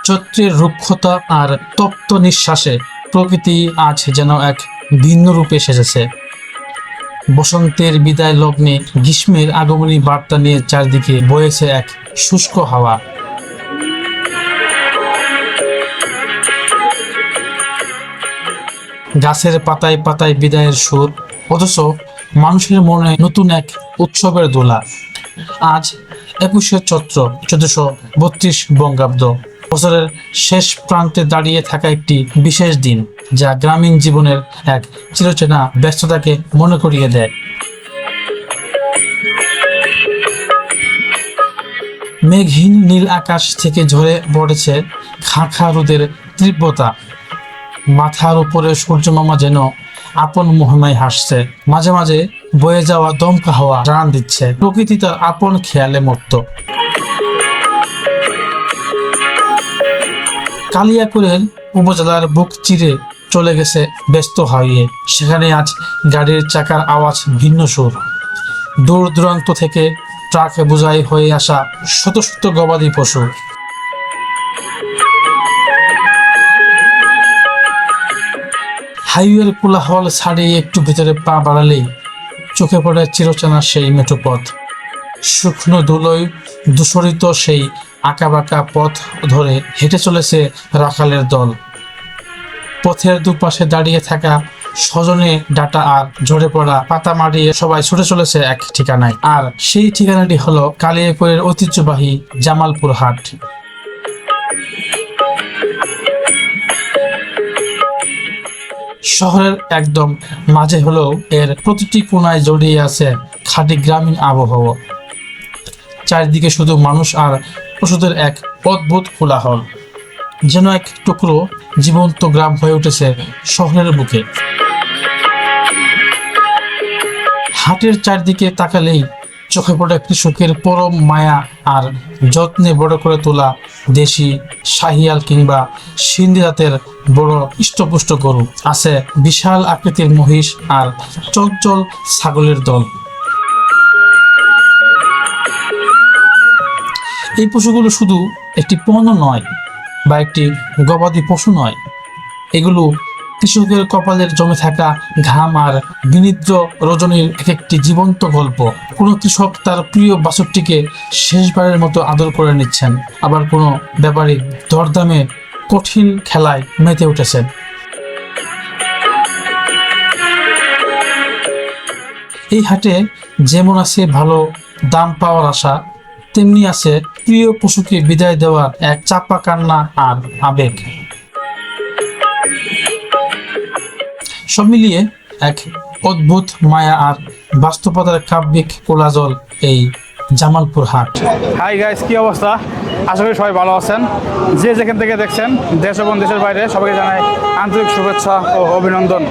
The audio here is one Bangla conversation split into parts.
চৈত্রের রুক্ষতা আর তপ্ত নিঃশ্বাসে প্রকৃতি আজ যেন এক ভিন্ন রূপে সেজেছে। বসন্তের বিদায় লগ্নে গ্রীষ্মের আগমনী বার্তা নিয়ে চারদিকে বয়েছে এক শুষ্ক হাওয়া। গাছের পাতায় পাতায় বিদায়ের সুর, অথচ মানুষের মনে নতুন এক উৎসবের দোলা। আজ 21শে চৈত্র 1432 বঙ্গাব্দ, বছরের শেষ প্রান্তে দাঁড়িয়ে থাকা একটি বিশেষ দিন, যা গ্রামীণ জীবনের এক চিরচেনা ব্যস্ততাকে মনে করিয়ে দেয়। মেঘহীন নীল আকাশ থেকে ঝরে পড়েছে খাঁ খাঁ রোদের তীব্রতা। মাথার উপরে সূর্যমামা যেন আপন মহিমায় হাসছে। মাঝে মাঝে বয়ে যাওয়া দমকা হাওয়া জানান দিচ্ছে প্রকৃতি তার আপন খেয়ালে মত্ত। কালিয়াকৈরের উপজেলার বুক চিরে চলে গেছে ব্যস্ত হাইওয়ে। সেখানে আজ গাড়ির চাকার আওয়াজ ভিন্ন সুর। দূর দূরান্ত থেকে ট্রাকে বোঝাই হয়ে আসা শত শত গবাদি পশু। হাইওয়ের কোলাহল ছাড়িয়ে একটু ভিতরে পা বাড়ালেই চোখে পড়ে চিরচেনা সেই মেঠো পথ। শুকনো ধুলোয় দূষরিত সেই আঁকাবাঁকা পথ ধরে হেঁটে চলেছে রাখালের দল। পথের দুপাশে দাঁড়িয়ে থাকা সজনে ডাটা আর ঝরে পড়া পাতা মারিয়ে সবাই ছুটে চলেছে এক ঠিকানায়। আর সেই ঠিকানাটি হলো কালিয়াকৈরের ঐতিহ্যবাহী জামালপুর হাট। শহরের একদম মাঝে হলেও এর প্রতিটি কোণায় জড়িয়ে আছে খাঁটি গ্রামীণ আবহাওয়া। চারিদিকে শুধু মানুষ আর পশুদের এক অদ্ভুত কোলাহল, যেন এক টুকরো জীবন্ত গ্রাম হয়ে উঠেছে শহরের বুকে। হাটের চারদিকে তাকালেই চোখে পড়ে কৃষকের পরম মায়া আর যত্নে বড় করে তোলা দেশি, শাহিয়াল কিংবা সিন্ধি জাতের বড় হৃষ্টপুষ্ট গরু। আছে বিশাল আকৃতির মহিষ আর চঞ্চল ছাগলের দল। এই পশুগুলো শুধু একটি পণ্য নয় বা একটি গবাদি পশু নয়, এগুলো কৃষকের কপালের জমে থাকা ঘাম আর বিনিদ্র রজনীর এক একটি জীবন্ত গল্প। কোনো কৃষক তার প্রিয় বাছুরটিকে শেষবারের মতো আদর করে নিচ্ছেন, আবার কোনো ব্যাপারী দরদামে কঠিন খেলায় মেতে উঠেছেন। এই হাটে যেমন আছে ভালো দাম পাওয়ার আশা, তেমনি আছে প্রিয় পশুকে বিদায় দেওয়ার এক চাপা কান্না আর আবেগ। সব মিলিয়ে এক অদ্ভুত মায়া আর বাস্তবতার কাব্যিক কোলাজল এই জামালপুর হাট। হাই গাইস, কি অবস্থা? আশা করি সবাই ভালো আছেন। যে যেখান থেকে দেখছেন, দেশ এবং দেশের বাইরে, সবাইকে জানাই আন্তরিক শুভেচ্ছা ও অভিনন্দন।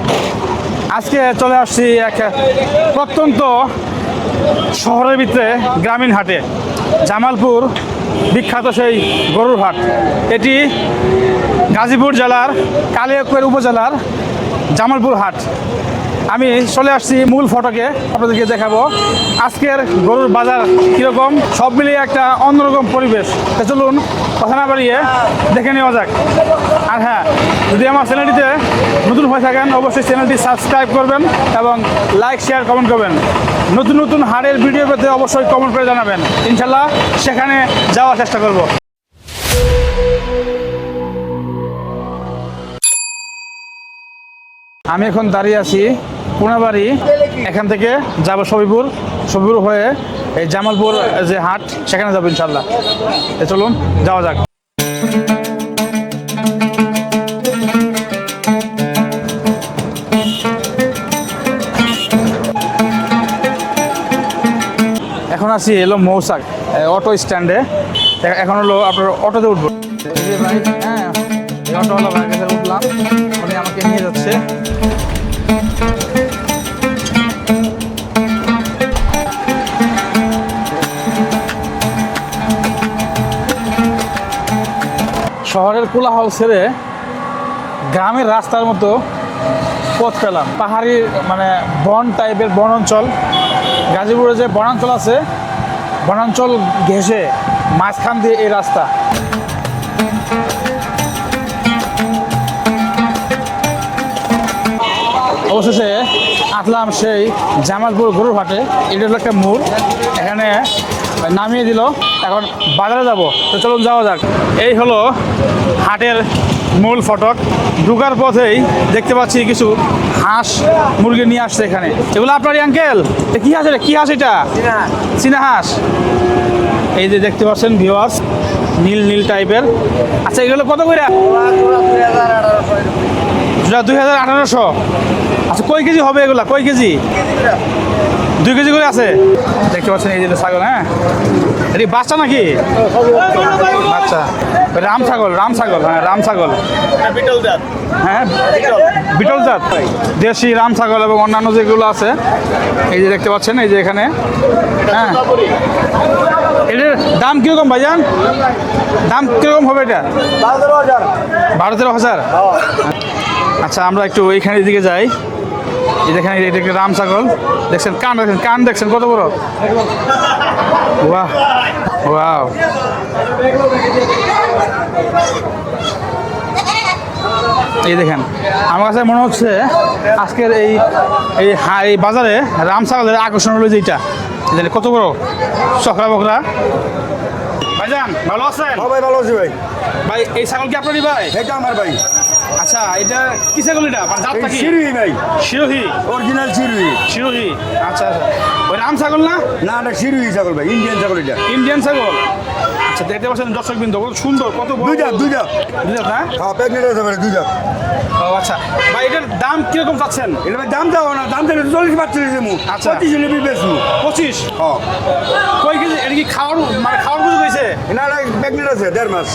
আজকে চলে আসছি এক প্রত্যন্ত শহরের ভিতরে গ্রামীণ হাটে, জামালপুর বিখ্যাত সেই গরুর হাট। এটি গাজীপুর জেলার কালিয়াকৈর উপজেলার জামালপুর হাট। আমি চলে আসছি মূল ফটকে, আপনাদেরকে দেখাবো আজকের গরুর বাজার কীরকম। সব মিলিয়ে একটা অন্যরকম পরিবেশ। চলুন কথা না বাড়িয়ে দেখে নেওয়া যাক। আর হ্যাঁ, যদি আমার চ্যানেলটিতে নতুন হয়ে থাকেন, অবশ্যই চ্যানেলটি সাবস্ক্রাইব করবেন এবং লাইক, শেয়ার, কমেন্ট করবেন। নতুন নতুন হাটের ভিডিও পেতে অবশ্যই কমেন্ট করে জানাবেন, ইনশাল্লাহ সেখানে যাওয়ার চেষ্টা করব। আমি এখন দাঁড়িয়ে আছি কোনাবাড়ি। এখান থেকে যাব সবিপুর, সবিপুর হয়ে এই জামালপুর যে হাট, সেখানে যাবো ইনশাল্লাহ। চলুন যাওয়া যাক। এখন আছি এলো মৌসাক অটো স্ট্যান্ডে। এখন হলো আপনার অটোতে উঠবো। ভাই, হ্যাঁ, এই অটোওয়ালা ভাইয়ের কাছে উঠলাম, উনি আমাকে নিয়ে যাচ্ছে। শহরের কোলাহল ছেড়ে গ্রামের রাস্তার মতো পথ পেলাম। পাহাড়ি মানে বন টাইপের বন অঞ্চল। গাজীপুরে যে বনাঞ্চল আছে, বনাঞ্চল ঘেঁষে মাঝখান দিয়ে এই রাস্তা। অবশেষে আসলাম সেই জামালপুর গরুর হাটে। এটা হলো একটা মোড়, এখানে নামিয়ে দিল, এখন বাজারে যাব। তো চলুন যাওয়া যাক। এই হলো হাটের মূল ফটক। ঢুকার পথেই দেখতে পাচ্ছি কিছু হাঁস মুরগি নিয়ে আসছে এখানে। এগুলো আপনারই আঙ্কেল? কি হাঁস এটা? কি হাঁস এটা? চীনা হাঁস। এই যে দেখতে পাচ্ছেন ভিউয়ার্স, নীল নীল টাইপের। আচ্ছা এগুলো কত করে? 2018। আচ্ছা কয় কেজি হবে এগুলা? কয় কেজি? 2 কেজি করে আছে। দেখতে পাচ্ছেন এই যে ছাগল। হ্যাঁ, এটি বাচ্চা নাকি? বাচ্চা। রাম ছাগল, রাম ছাগল। হ্যাঁ, রাম ছাগল। হ্যাঁ, বিটল জাত, দেশি রাম ছাগল এবং অন্যান্য যেগুলো আছে এই যে দেখতে পাচ্ছেন এই যে এখানে। হ্যাঁ, এটার দাম কিরকম ভাইজান? দাম কিরকম হবে এটা? 12-13 হাজার। আচ্ছা আমরা একটু ওইখানের দিকে যাই। এই দেখেন এটা একটা রাম ছাগল দেখছেন, কান দেখছেন, কান দেখছেন কত বড়। বাহ, ওয়াও। এই দেখেন, আমার কাছে মনে হচ্ছে আজকের এই বাজারে রাম ছাগলের আকর্ষণ হলো যেটা, কত বড় চকরা বকরা। ভাইজান ভালো আছেন? ভাই ভালো আছি ভাই। ভাই এই ছাগল কি আপনারই ভাই? এটা আমার ভাই। আচ্ছা এটা কি ছাগল? এটা মানে জাতটা কি? শিরোহী ভাই, শিরোহী, অরিজিনাল শিরোহী। শিরোহী। আচ্ছা আচ্ছা, ওই রাম ছাগল না? না না, শিরোহী ছাগল ভাই, ইন্ডিয়ান ছাগল এটা। ইন্ডিয়ান ছাগল। আচ্ছা দেখতে পাচ্ছেন দর্শক বিন্দু, কত সুন্দর, কত বড়। দুই দাঁত। দুই দাঁত না? হ্যাঁ, প্রেগনেন্ট আছে ভাই, দুই দাঁত। ও আচ্ছা ভাই, এটার দাম কিরকম চাচ্ছেন? এটা ভাই দাম যাবো না, দাম চাইলে 40-45 দেবো। আচ্ছা। 25 হলে বেচবো। 25? হ্যাঁ। কয় কেজি? এটা কি খাওয়ার মানে খাওয়ার বুঝে হয়েছে? না না, প্রেগনেন্ট আছে 1.5 মাস।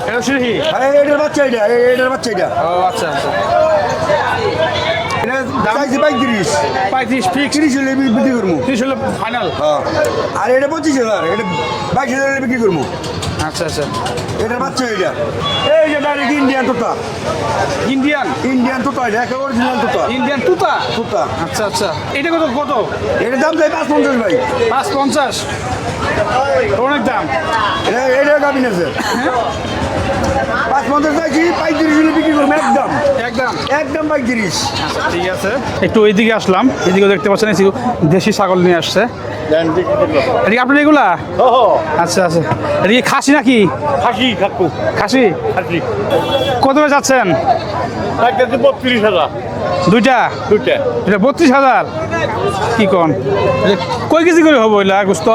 এটা শিরোহী? এটার বাচ্চা এটা, এটার বাচ্চা এটা। ও আচ্ছা আচ্ছা। এটা চাইছি 35। 35 ফিক্স? 30 হলে বিক্রি করবো। 30 হলো ফাইনাল? হ্যাঁ। আর এটা 25,000, এটা 22,000 হলে বিক্রি করবো। আচ্ছা আচ্ছা। এটার বাচ্চা এটা। এই যে ডাইরেক্ট ইন্ডিয়ান তোতা। ইন্ডিয়ান? ইন্ডিয়ান তোতা, এটা একেবারে অরিজিনাল তোতা। ইন্ডিয়ান তুতা? তোতা। আচ্ছা আচ্ছা। এটা কত কত? এটার দাম চাই 550 ভাই। 550? অনেক দাম। এটা গাভিন আছে। 550 চাইছি, 35 হলে বিক্রি করবো একদম। একদম? একদম 35। ঠিক আছে। একটু এইদিকে আসলাম, এদিকে দেখতে পাচ্ছেন এই দেশি ছাগল নিয়ে আসছে। এটা কি আপনার এগুলা? আচ্ছা আচ্ছা। এটা কি খাসি নাকি? খাসি কাকু খাসি? খাসি কত করে যাচ্ছেন? 32,000 দুইটা? দুইটা এটা 32,000? কি কন, কয় কেজি করে হবো এলা গোস্ত?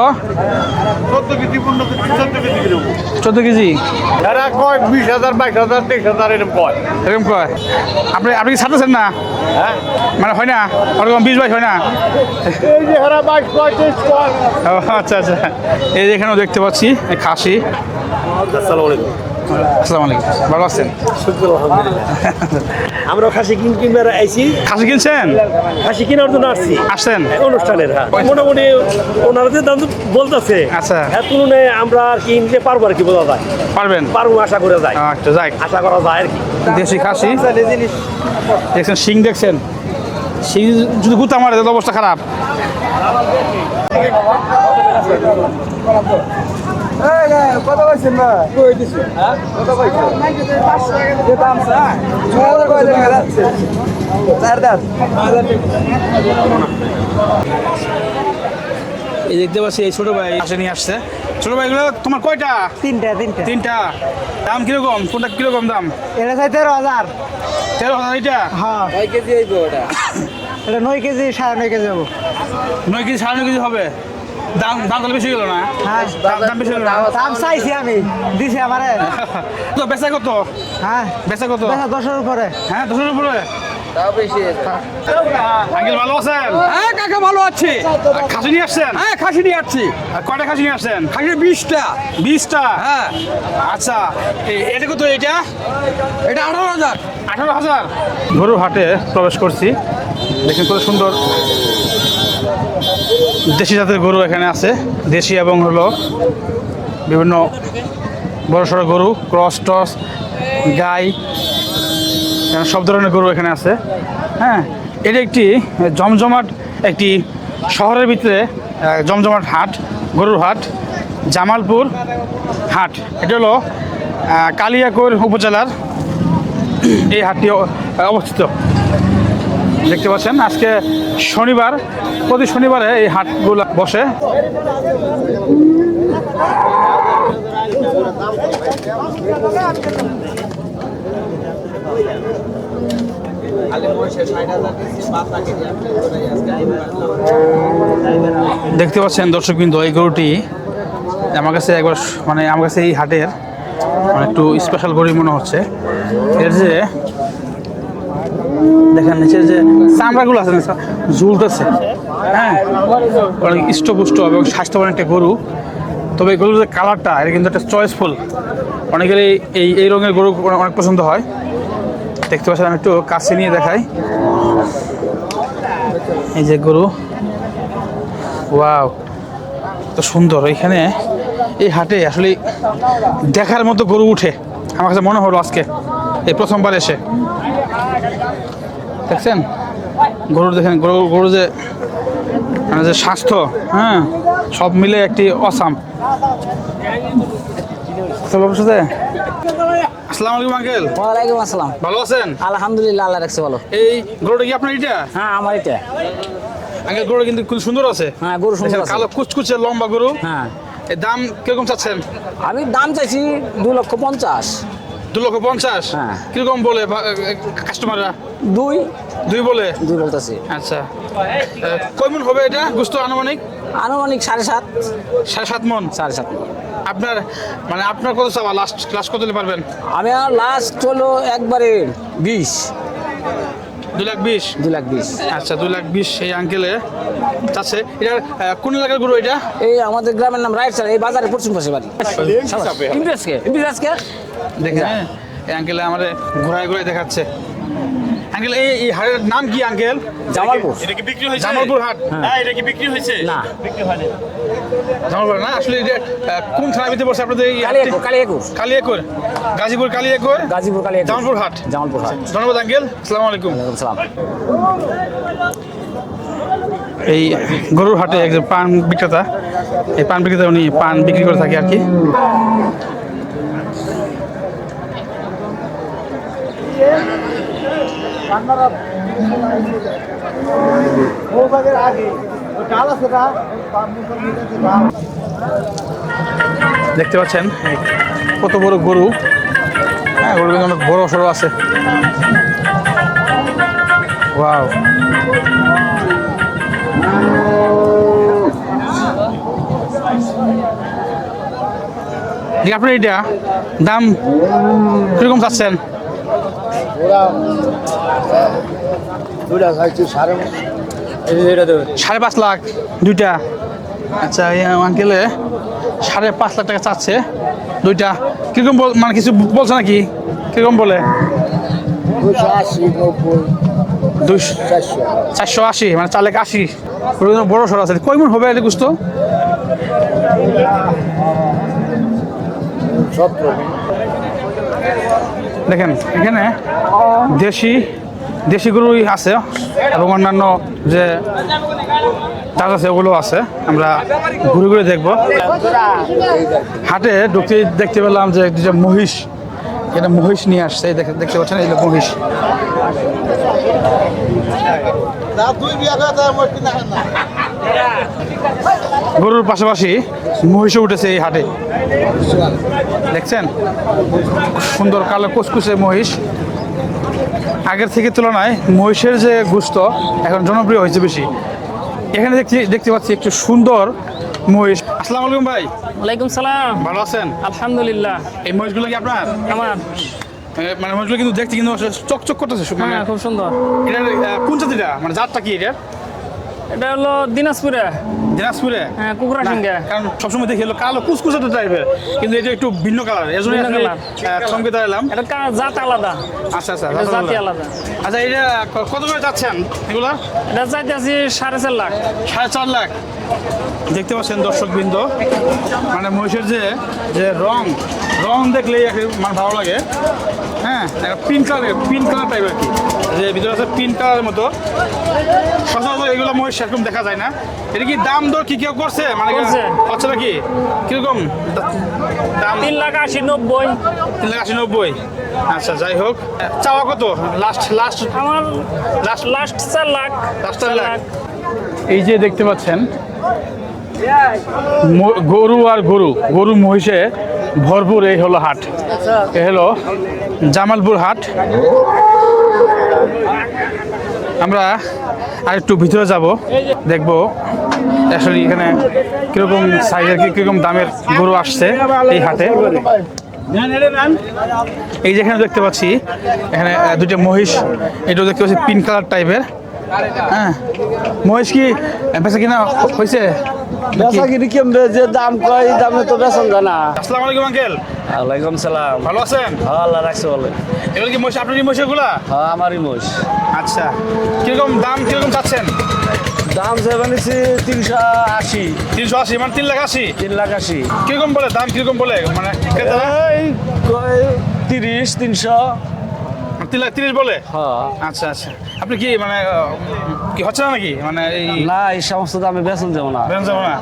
14 কেজি 15 কেজি 14 কেজি কিরকম 14 কেজি? এরা কয় 20,000 22,000 23,000 এরকম কয়। এরকম কয়? আপনি আপনি কি ছাড়তেছেন না? হ্যাঁ মানে হয় না ওরকম 20-22 হয় না? এই যে এরা 22 কয় 23 কয়। ও আচ্ছা আচ্ছা। এই যে এখানেও দেখতে পাচ্ছি এই খাসি। আসসালামু আলাইকুম। আসসালামু আলাইকুম, ভালো আছেন? আমরা খাসি কিনবার আইছি, খাসি কিনছেন? খাসি কেনার জন্য আসছি আসছেন অনুষ্ঠানের। হ্যাঁ মোটামুটি ওনারা যে দাম বলতেছে, আচ্ছা। হ্যাঁ তুলনায় আমরা কিনতে পারবো আর কি, বোঝা যায় পারবেন? পারবো, আশা করে যায়, আচ্ছা যাই, আশা করা যায় আর কি। দেশি খাসি দেখছেন, শিং দেখছেন, শিং যদি গুতা মারে তাহলে অবস্থা খারাপ। কত পাইছেন না? কত পাইছেন? এই দেখতে পাচ্ছি এই ছোট ভাই আসে নিয়ে আসছে। ছোট ভাইগুলো তোমার কয়টা? তিনটা তিনটা। দাম কিরকম? কোনটা কিরকম দাম? এটা চাই 13,000। 13,000 এটা? হ্যাঁ এটা 9 কেজি 9.5 কেজি হবো। 9 কেজি 9.5 কেজি হবে। দাম দাম তাহলে বেশি গেল না? হ্যাঁ দাম বেশি গেল না? দাম চাইছি আমি, দিছি আমারে। তো বেচা কত? হ্যাঁ বেচা কত? 10,000 উপরে। হ্যাঁ 10-এর উপরে। আঙ্কেল ভালো আছেন? হ্যাঁ কাকা ভালো আছি। খাসি নিয়ে আসছেন? হ্যাঁ খাসি নিয়ে আসছি। আর কয়টা খাসি নিয়ে আসছেন? খাসি 20টা। 20টা? হ্যাঁ আচ্ছা, এটা কত? এটা এটা 18,000। 18,000। গরুর হাটে প্রবেশ করছি, দেখুন কত সুন্দর দেশি জাতের গরু এখানে আছে। দেশি এবং হলো বিভিন্ন বড় সড়ো গরু, ক্রস টস, গাই, সব ধরনের গরু এখানে আছে। হ্যাঁ, এটা একটি জমজমাট একটি শহরের ভিতরে জমজমাট হাট, গরুর হাট, জামালপুর হাট। এটা হলো কালিয়াকৈর উপজেলার এই হাটটি অবস্থিত। দেখতে পাচ্ছেন আজকে শনিবার, প্রতি শনিবারে এই হাটগুলো বসে। দেখতে পাচ্ছেন দর্শকবৃন্দ, এই গরুটি আমার কাছে একবার মানে আমার কাছে এই হাটের মানে একটু স্পেশাল গরু মনে হচ্ছে। এর যে দেখেন নিচের যে চামড়াগুলো আছে না ঝুলতেছে, হ্যাঁ অনেক ইষ্টপুষ্ট এবং স্বাস্থ্যবান একটা গরু। তবে এই গরুর যে কালারটা এটা কিন্তু একটা চয়েসফুল, অনেকের এই রঙের গরু অনেক পছন্দ হয়। দেখতে পাচ্ছেন, আমি একটু কাছে নিয়ে দেখাই। এই যে গরু, ওয়াও তো সুন্দর। এখানে এই হাটে আসলে দেখার মতো গরু উঠে আমার কাছে মনে হলো আজকে এই প্রথমবার এসে। দেখছেন গরুর, দেখেন গরু যে মানে যে স্বাস্থ্য, হ্যাঁ সব মিলে একটি অসাম। আসসালামু আলাইকুম আঙ্কেল। ওয়ালাইকুম আসসালাম। ভালো আছেন? আলহামদুলিল্লাহ, আল্লাহ রাখছে ভালো। এই গরুটা কি আপনার এটা? হ্যাঁ আমার এটা। আঙ্কেল গরু কিন্তু খুব সুন্দর আছে। হ্যাঁ গরু সুন্দর দেখেন, আছে। কালো কুচকুচে লম্বা গরু। হ্যাঁ এর দাম কিরকম চাচ্ছেন? আমি দাম চাইছি 2,50,000। 2,50,000? হ্যাঁ। কিরকম বলে কাস্টমাররা? দুই বলে? 2 বলতেছি। আচ্ছা, কয় মন হবে এটা গোস্ত আনুমানিক? আনুমানিক 7.5। 7.5 মন। 7.5 আপনার মানে আপনার কত চাওয়া লাস্ট কত দিতে পারবেন? আমি আর লাস্ট হলো একবারে 20। 2,20,000? 2,20,000। আচ্ছা, 2,20,000 এই আঙ্কেলে চাচ্ছে। এটার কোন এলাকার গরু এটা? এই আমাদের গ্রামের নাম রাইট স্যার, এই বাজারে পশ্চিম পাশে বাড়ি। ইমপ্রেসকে দেখেন, এই আঙ্কেলে আমাদের ঘোরায় ঘোরায় দেখাচ্ছে। আঙ্কেল এই হাটের নাম কি আঙ্কেল? জামালপুর। এটা কি বিক্রি হয়েছে? জামালপুর হাট? হ্যাঁ, এটা কি বিক্রি হয়েছে? না, জামালপুর না, আসলে এটা কোন থানার ভিতরে পড়ছে আপনাদের এই হাটটি? কালিয়াকুর। কালিয়াকৈর, গাজীপুর কালিয়াকৈর, গাজীপুর কালিয়াকুর। জামালপুর হাট। জামালপুর হাট। ধন্যবাদ আঙ্কেল, আসসালামু আলাইকুম। ওয়ালাইকুম সালাম। এই গরুর হাটে একজন পান বিক্রেতা, এই পান বিক্রেতা উনি পান বিক্রি করে থাকে আর কি। দেখতে পাচ্ছেন কত বড় গরু, হ্যাঁ গরু কিন্তু অনেক বড় সড়ো আছে। ওয়াও, আপনার এটা দাম কিরকম চাচ্ছেন? 5.5 লাখ দুইটা। আচ্ছা, এই আঙ্কেলে 5.5 লাখ টাকা চাচ্ছে দুইটা। কিরকম মানে কিছু বলছে নাকি? কিরকম বলে? 480, মানে 4 লাখ 80। বড় সড়ো আছে। কয় মন হবে এটা গোস্ত? দেখেন এখানে দেশি গরুই আছে এবং অন্যান্য যে জাত আছে ওগুলো আছে। আমরা ঘুরে ঘুরে দেখবো। হাটে ঢুকতে দেখতে পেলাম যে দুটো মহিষ, এটা মহিষ নিয়ে আসছে। দেখতে পাচ্ছেন, এই মহিষ। গরুর পাশাপাশি মহিষও উঠেছে এই হাটে, দেখছেন সুন্দর কালো কুচকুচে মহিষ। আগের থেকে তুলনায় মহিষের যে গোস্ত এখন জনপ্রিয় হয়েছে বেশি। এখানে দেখতে পাচ্ছি একটু সুন্দর মহিষ। আসসালামু আলাইকুম ভাই। ওয়ালাইকুম সালাম। ভালো আছেন? আলহামদুলিল্লাহ। এই মহিষগুলো কি আপনার? আমার। মানে মহিষগুলো কিন্তু দেখতে কিন্তু চকচক করতেছে। হ্যাঁ, খুব সুন্দর। এটার কোন জাতিটা, মানে জাতটা কি এটার? এটা হলো দিনাজপুরে। দিনাজপুরে? হ্যাঁ, কুকুরা না, সিংহে। কারণ সবসময় দেখি হলো কালো কুচকুচে টাইপের, কিন্তু এটা একটু ভিন্ন কালার, এর জন্য ভিন্ন colour। সঙ্গে দাঁড়ালাম। এটা জাত আলাদা। আচ্ছা আচ্ছা, এটা জাতি আলাদা। আচ্ছা, এটা কত করে যাচ্ছেন এগুলা? এটা চাইতেছি 4.5 লাখ। 4.5 লাখ। দেখতে পাচ্ছেন দর্শকবৃন্দ, মানে মহিষের যে রং দেখলেই মানে ভালো লাগে। হ্যাঁ, পিঙ্ক কালার টাইপ আর কি, যে ভিতরে আছে পিঙ্ক কালারের মতো। সচরাচর এগুলো মহিষ সেরকম দেখা যায় না। এটা কি দাম দাম দর কি কেউ করছে মানে করছে। হচ্ছে নাকি কিরকম দাম 3,80,90 3,80,90 আচ্ছা যাই হোক চাওয়া কত লাস্ট আমার last last 4 lakh last 4 lakh এই যে দেখতে পাচ্ছেন গরু আর গরু মহিষে ভরপুর এই হলো হাট এ হলো জামালপুর হাট আমরা আর একটু ভিতরে যাব দেখবো আসলে এখানে কিরকম সাইজের কিরকম দামের গরু আসছে এই হাটে এই যেখানে দেখতে পাচ্ছি এখানে দুটো মহিষ এটাও দেখতে পাচ্ছি পিঙ্ক কালার টাইপের হ্যাঁ মহিষ কি বেচা কিনা হয়েছে বেচাকিনি কেমনে যে দাম কয় এই দামে তো বেচন জানা। আসসালামু আলাইকুম আঙ্কেল ওয়ালাইকুম সালাম। ভালো আছেন আল্লাহ রাখছে বলে। এগুলো কি মহিষ আপনারই মহিষগুলা হ্যাঁ আমারই মোষ। আচ্ছা কিরকম দাম কিরকম চাচ্ছেন দাম চাইছি 380। 380 মানে 3,80,000 3,80,000 কিরকম বলে দাম কিরকম বলে মানে ক্রেতারা? এই কয় 30-300। 3,30,000 বলে হ্যাঁ আচ্ছা আচ্ছা আপনি কি মানে কি হচ্ছে না নাকি মানে এই না এই সমস্ত দামে বেচন যাবো না। বেরোন যাবো না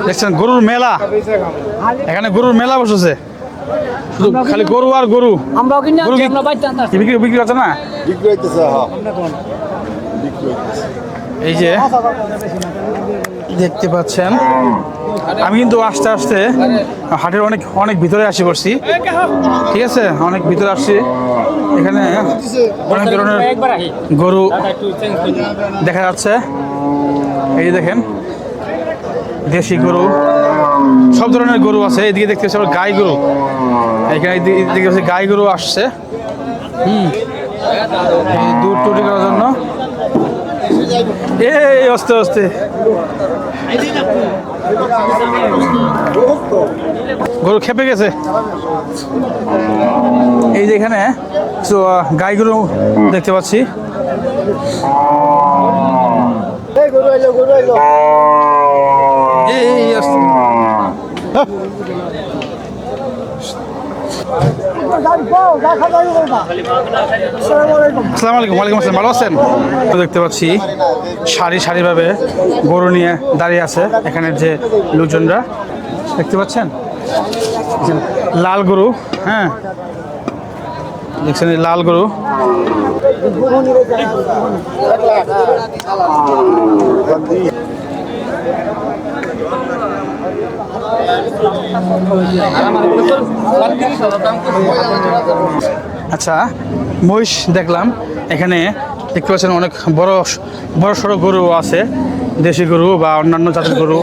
দেখছেন গরুর মেলা এখানে গরুর মেলা বসেছে শুধু খালি গরু আর গরু আমরাও কিনে গরু কি- আমরা বাইতে আনতাম। কি বিক্রি হচ্ছে না এই যে দেখতে পাচ্ছেন আমি কিন্তু আস্তে আস্তে হাটের অনেক ভিতরে আসি পড়ছি ঠিক আছে অনেক ভিতরে আসছি এখানে অনেক ধরনের গরু দেখা যাচ্ছে এই যে দেখেন দেশি গরু সব ধরনের গরু আছে এদিকে দেখতে পাচ্ছি আবার গাই গরু এখানে এদিকে হচ্ছে গাই গরু আসছে এই দুধ টুটি করার জন্য এই আস্তে আস্তে গরু খেপে গেছে এই যে এখানে গাইগুলো দেখতে পাচ্ছি এই আস্তে আসসালামু আলাইকুম ওয়ালাইকুম আসসালাম ভালো আছেন তো দেখতে পাচ্ছি সারিভাবে গরু নিয়ে দাঁড়িয়ে আছে এখানের যে লোকজনরা দেখতে পাচ্ছেন লাল গরু হ্যাঁ দেখছেন এই লাল গরু আচ্ছা মহিষ দেখলাম এখানে দেখতে পাচ্ছেন অনেক বড় সড়ো গরু আছে দেশি গরু বা অন্যান্য জাতের গরু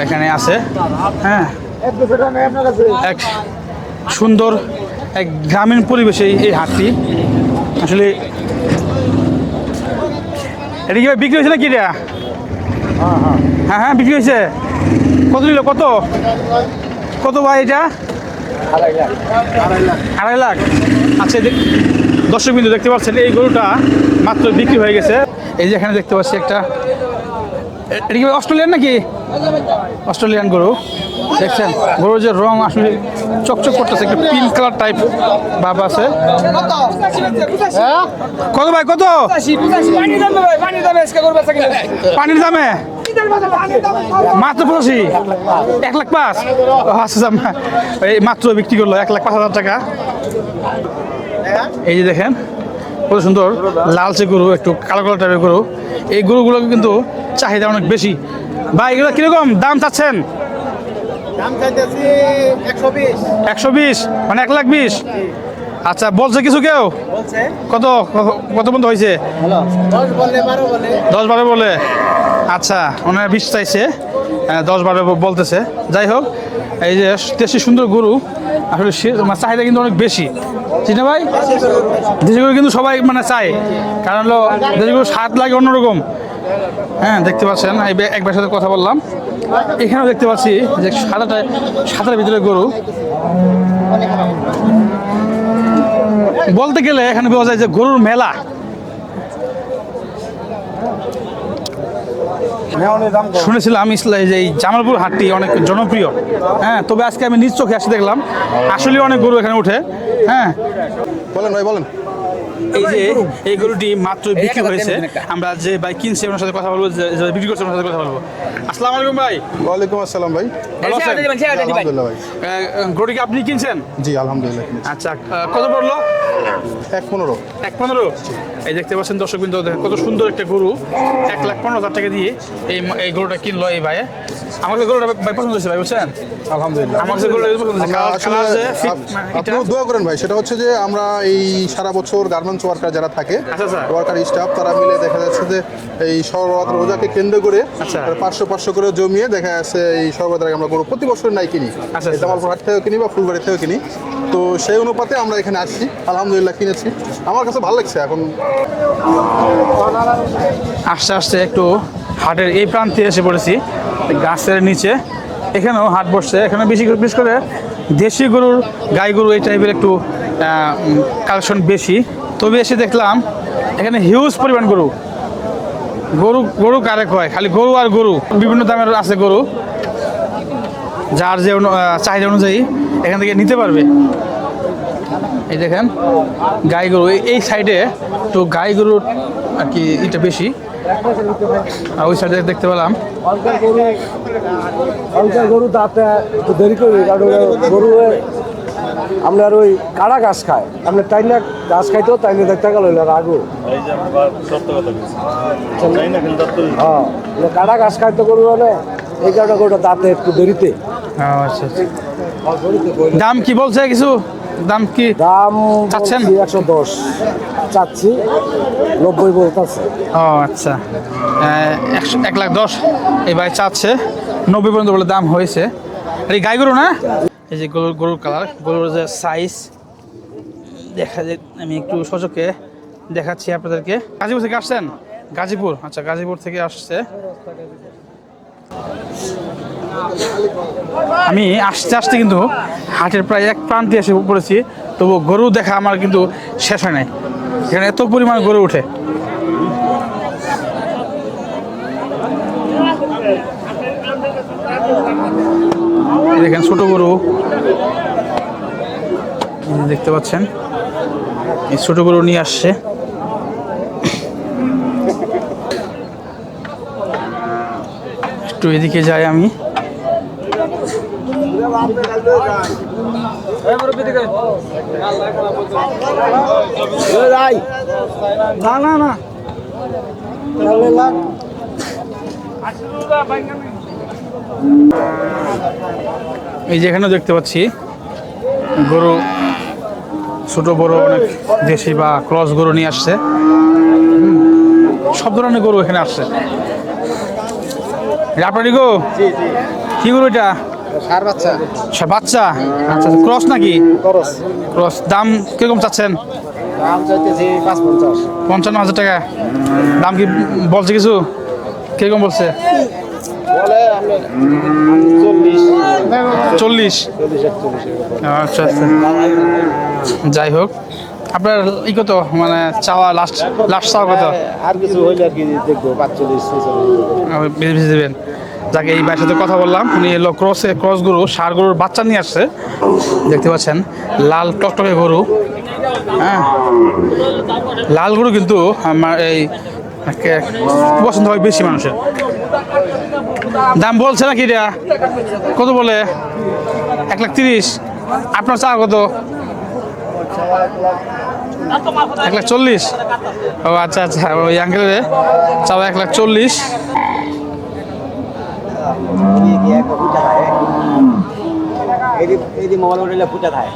এখানে আছে হ্যাঁ এক সুন্দর এক গ্রামীণ পরিবেশে এই হাটটি আসলে এটা কি বিক্রি হয়েছে নাকি এটা হ্যাঁ হ্যাঁ বিক্রি হয়েছে কত নিল কত ভাই এটা 2.5 লাখ আচ্ছা দর্শক বিন্দু দেখতে পাচ্ছেন এই গরুটা মাত্র বিক্রি হয়ে গেছে এই যে এখানে দেখতে পাচ্ছি একটা এটা কি অস্ট্রেলিয়ান নাকি অস্ট্রেলিয়ান গরু দেখছেন গরুর যে রং আসলে চকচক করতেছে একটা পিঙ্ক কালার টাইপ ভাব আছে কত ভাই কত পানির দামে মাত্র 85 1,05,000 আচ্ছা এই মাত্র বিক্রি করলো 1,05,000 টাকা এই যে দেখেন কত সুন্দর লালচে গরু একটু কালো কালো টাইপের গরু এই গরুগুলো কিন্তু চাহিদা অনেক বেশি ভাই এগুলো কিরকম দাম চাচ্ছেন 120 মানে 1,20,000 আচ্ছা বলছে কিছু কেউ কত পর্যন্ত হয়েছে 10-12 বলে আচ্ছা ওনারা 20 চাইছে 10-12 বলতেছে যাই হোক এই যে দেশি সুন্দর গরু আসলে চাহিদা কিন্তু অনেক বেশি ঠিক না ভাই দেশি গরু কিন্তু সবাই মানে চায় কারণ হলো দেশি গরু স্বাদ লাগে অন্যরকম হ্যাঁ দেখতে পাচ্ছেন এক ভাইয়ের সাথে কথা বললাম এখানেও দেখতে পাচ্ছি যে সাদার ভিতরে গরু বলতে গেলে এখানে বোঝা যায় যে গরুর মেলা শুনেছিলাম যে এই জামালপুর হাটটি অনেক জনপ্রিয় হ্যাঁ তবে আজকে আমি নিজ চোখে এসে দেখলাম আসলে অনেক গরু এখানে উঠে হ্যাঁ বলেন ভাই বলেন এই যে এই গরুটি মাত্র বিক্রি হয়েছে, আমরা যে ভাই কিনছে ওনার সাথে কথা বলবো, যে বিক্রি করছে ওনার সাথে কথা বলবো। আসসালামু আলাইকুম ভাই। ওয়ালাইকুম আসসালাম ভাই। ভালো আছেন? আলহামদুলিল্লাহ ভাই। গরুটি কি আপনি কিনছেন? জি আলহামদুলিল্লাহ। আচ্ছা, কত পড়লো? 1:15। 1:15। এই দেখতে পাচ্ছেন দর্শক বিন্দু, কত সুন্দর একটা গরু, 1,15,000 টাকা দিয়ে এই গরুটা কিনলো এই ভাই। আমাকে গরুটা ভাই পছন্দ হয়েছে ভাই, বুঝছেন? আলহামদুলিল্লাহ। আমার কাছে গরুটা পছন্দ হয়েছে। কালার যে fit, এটা আপনিও দোয়া করেন ভাই। সেটা হচ্ছে যে আমরা এই সারা বছর গার্মেন্টস ওয়ার্কার যারা থাকে, আচ্ছা, আচ্ছা। ওয়ার্কার স্টাফ, তারা মিলে দেখা যাচ্ছে যে এই শরবত রোজাকে কেন্দ্র করে আচ্ছা। 500 করে জমিয়ে দেখা যাচ্ছে এই শরবতের আগে আমরা গরু প্রতি বছর নাই কিনি। আচ্ছা। এটা আমার হাট থেকেও কিনি বা ফুলবাড়ি থেকেও কিনি। তো সেই অনুপাতে আমরা এখানে আসছি, আলহামদুলিল্লাহ কিনেছি। আমার কাছে ভালো লাগছে। এখন আস্তে আস্তে একটু হাটের এই প্রান্তে এসে পড়েছি, গাছের নিচে। এখানেও হাট বসছে। এখানে বিশেষ করে দেশি গরুর, গাই গরু এই টাইপের একটু কালেকশন বেশি। তবে এসে দেখলাম এখানে হিউজ পরিমাণ গরু গরু কারে কয়, খালি গরু আর গরু। বিভিন্ন দামের আছে গরু, যার যে চাহিদা অনুযায়ী এখান থেকে নিতে পারবে। এই দেখেন গাই গরু, এই সাইডে তো গাই গরুর আর কি এটা বেশি। আর ওই সাইডে দেখতে পেলাম গরু দাঁতে একটু দেরি করি, কারণ গরু আপনার ওই কাড়া ঘাস খায়, আপনার টাইনা ঘাস খাইতেও টাইনে দেখতে গেল রাগু। হ্যাঁ, কাড়া ঘাস খাইতে গরু মানে এই কারণে গরুটা দাঁতে একটু দেরিতে। আচ্ছা। দাম কি বলছে কিছু? দাম কি দাম চাচ্ছেন? 110 চাচ্ছি, 90 বলতেছে। ও আচ্ছা, 1,10,000 এই ভাই চাচ্ছে, 90 পর্যন্ত বলে দাম হয়েছে। এই গাই গরু না? এই যে গরুর কালার, গরুর যে সাইজ দেখা যায়, আমি একটু সচকে দেখাচ্ছি আপনাদেরকে। গাজীপুর থেকে আসছেন? গাজীপুর, আচ্ছা, গাজীপুর থেকে আসছে। আমি আস্তে আস্তে কিন্তু হাটের প্রায় এক প্রান্তে এসে পড়েছি, তবু গরু দেখা আমার কিন্তু শেষ হয় নাই। এখানে এত পরিমাণ গরু উঠে। দেখেন ছোট গরু দেখতে পাচ্ছেন, এই ছোট গরু নিয়ে আসছে। একটু এদিকে যাই আমি। না এই যেখানেও দেখতে পাচ্ছি গরু, ছোট বড় অনেক দেশি বা ক্রস গরু নিয়ে আসছে। সব ধরনের গরু এখানে আসছে। আপনারই গো? কি গরু এটা? বাচ্চা। আচ্ছা, ক্রস নাকি? ক্রস। দাম কিরকম চাচ্ছেন? 55,000 টাকা। দাম কি বলছে কিছু? কিরকম বলছে? 40। আচ্ছা আচ্ছা, যাই হোক, আপনার ই কত, মানে চাওয়া লাস্ট চাওয়া কত? আর কিছু হইলে আর কি দেখবো, 45 বেশি দেবেন। যাকে এই ভাইয়ের সাথে কথা বললাম, উনি এলো ক্রস গরু, ষাঁড় গরুর বাচ্চা নিয়ে আসছে। দেখতে পাচ্ছেন লাল টকটকে গরু। হ্যাঁ, লাল গরু কিন্তু আমার এই পছন্দ হয় বেশি মানুষের। দাম বলছে নাকি এটা? কত বলে? 1,30,000। আপনার চা কত? 1,40,000। ও আচ্ছা আচ্ছা, ওই আঙ্কেলের চাওয়া 1,40,000। মোবাইল উঠলে ফুটা খায়।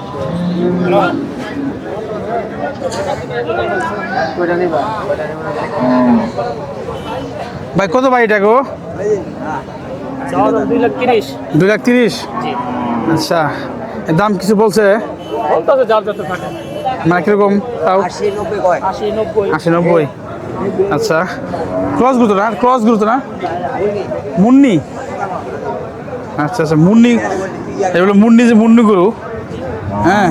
ভাই কত ভাই এটা গো? 2,30,000। 2,30,000। আচ্ছা, এর দাম কিছু বলছে? মানে কিরকম? 80-90। আচ্ছা, ক্রস গুরুত্ব না? মুন্নি। আচ্ছা আচ্ছা, মুন্নি। এগুলো মুন্নি গরু। হ্যাঁ,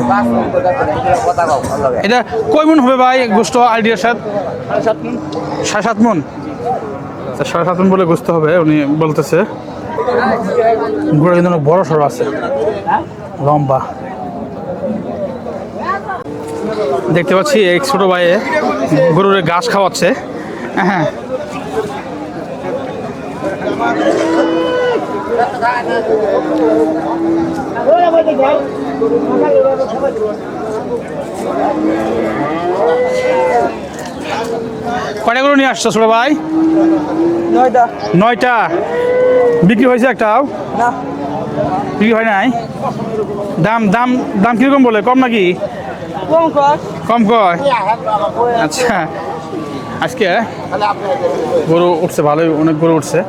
এটা কয় মন হবে ভাই গোস্ত আইডিয়ার সাথে? 7.5 মন। আচ্ছা, 7.5 মন বলে গোস্ত হবে উনি বলতেছে। গরু কিন্তু বড় সড়ো আছে, লম্বা। দেখতে পাচ্ছি এই ছোটো ভাইয়ে গরুর ঘাস খাওয়াচ্ছে। হ্যাঁ, কয়টা গরু নিয়ে আসছো ছোটো ভাই? 9টা। বিক্রি হয়েছে একটাও? বিক্রি হয় নাই। দাম দাম দাম কিরকম বলে, কম নাকি? কম কয়? আচ্ছা, আজকে গরু উঠছে ভালোই, অনেক গরু উঠছে।